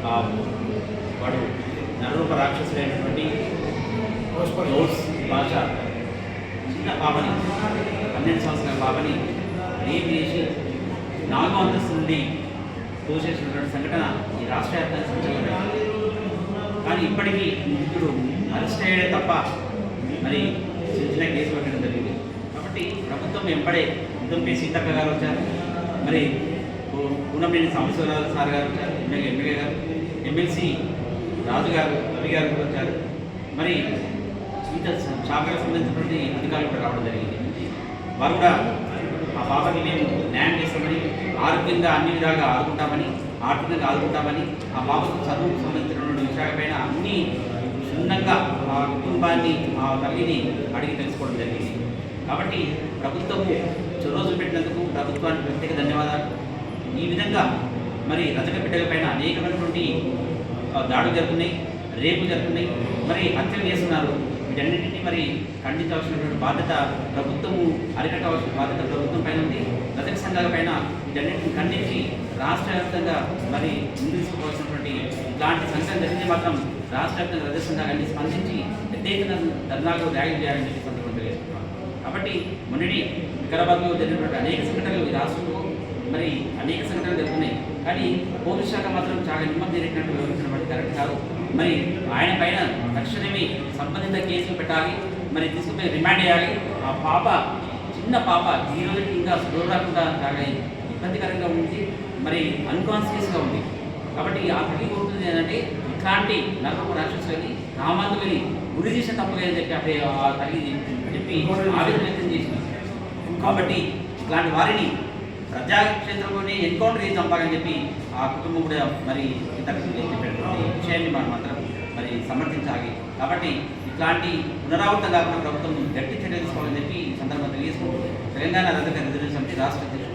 వాడు నరరూప రాక్షసుడైనటువంటి జోస్ భాష చిన్న పాపని 12 సంవత్సరాల పాపని రేపు చేసి 4వ అంతస్తు నుండి తోసేసినటువంటి సంఘటన ఈ రాష్ట్ర వ్యాప్తంగా సంచలనమైంది. కానీ ఇప్పటికీ నిందితుడు అరెస్ట్ అయ్యాడే తప్ప మరి చిన్న కేసు పెట్టడం జరిగింది. కాబట్టి ప్రభుత్వం ఎంపడే ఉదంపి సీతక్క గారు వచ్చారు, మరి పూనమేని సాంబశివరావు సార్ గారు వచ్చారు, ఎమ్మెల్యే గారు, ఎమ్మెల్సీ రాజు గారు, రవి గారు కూడా వచ్చారు. మరి వివిధ శాఖలకు సంబంధించినటువంటి అధికారులు కూడా రావడం జరిగింది. వారు కూడా ఆ పాపకి మేము న్యాయం చేస్తామని, ఆరోగ్యంగా అన్ని విధాలుగా ఆదుకుంటామని, ఆర్థికంగా ఆదుకుంటామని, ఆ పాపకు చదువుకు సంబంధించినటువంటి విషయాలపైన అన్ని క్షుణ్ణంగా ఆ కుటుంబాన్ని, ఆ తల్లిని అడిగి తెలుసుకోవడం జరిగింది. కాబట్టి ప్రభుత్వము చొరవ చూపెట్టినందుకు ప్రభుత్వానికి ప్రత్యేక ధన్యవాదాలు. ఈ విధంగా మరి రజక బిడ్డలపైన అనేకమైనటువంటి దాడులు జరుగుతున్నాయి, రేపు జరుగుతున్నాయి, మరి హత్యలు చేస్తున్నారు. వీటన్నింటినీ మరి ఖండించవలసినటువంటి బాధ్యత ప్రభుత్వము, అరికట్టవలసిన బాధ్యత ప్రభుత్వం పైన ఉంది. రజక సంఘాల పైన వీటన్నింటిని ఖండించి రాష్ట్ర వ్యాప్తంగా మరి ముందు తీసుకోవాల్సినటువంటి ఇలాంటి సంఘం జరిగితే మాత్రం రాష్ట్ర వ్యాప్తంగా రజక సంఘాలన్నీ స్పందించి పెద్ద ఎత్తున ధర్నాలు ర్యాలీ చేయాలని చెప్పి సందర్భం తెలియజేస్తున్నాం. కాబట్టి మొన్నటి వికారాబాద్లో జరిగినటువంటి అనేక సంఘటనలు ఈ రాష్ట్రంలో మరి అనేక సంఘటనలు జరుగుతున్నాయి. కానీ పోలీస్ శాఖ మాత్రం చాలా నిమ్మకం జరిగినట్టు వివరించినటువంటి కరెక్ట్ కాదు. మరి ఆయన పైన తక్షణమే సంబంధిత కేసులు పెట్టాలి, మరి తీసుకుపోయి రిమాండ్ చేయాలి. ఆ పాప చిన్న పాప ఈ రోజుకి ఇంకా స్టోర్ రాకుండా చాలా ఇబ్బందికరంగా ఉంది, మరి అన్కాన్షియస్గా ఉంది. కాబట్టి ఆ తల్లి కోరుతుంది ఏంటంటే ఇట్లాంటి నరరూప రాక్షసులని కామాంధులని గురి చేసిన తప్పలేదని చెప్పి అప్పుడే ఆ తల్లి చెప్పి ఆవేదన వ్యక్తం చేసింది. కాబట్టి ఇట్లాంటి వారిని ప్రజాక్షేత్రంలోనే ఎన్కౌంటర్ చేసి చంపాలని చెప్పి ఆ కుటుంబం కూడా మరి చెప్పినటువంటి విషయాన్ని మనం మాత్రం మరి సమర్థించాలి. కాబట్టి ఇట్లాంటి పునరావృతం కాకుండా ప్రభుత్వం గట్టి చర్యలు తీసుకోవాలని చెప్పి ఈ సందర్భంగా తెలియజేసుకుంటూ తెలంగాణ రజక రిజర్వేషన్ సమితి రాష్ట్ర అధ్యక్షుడు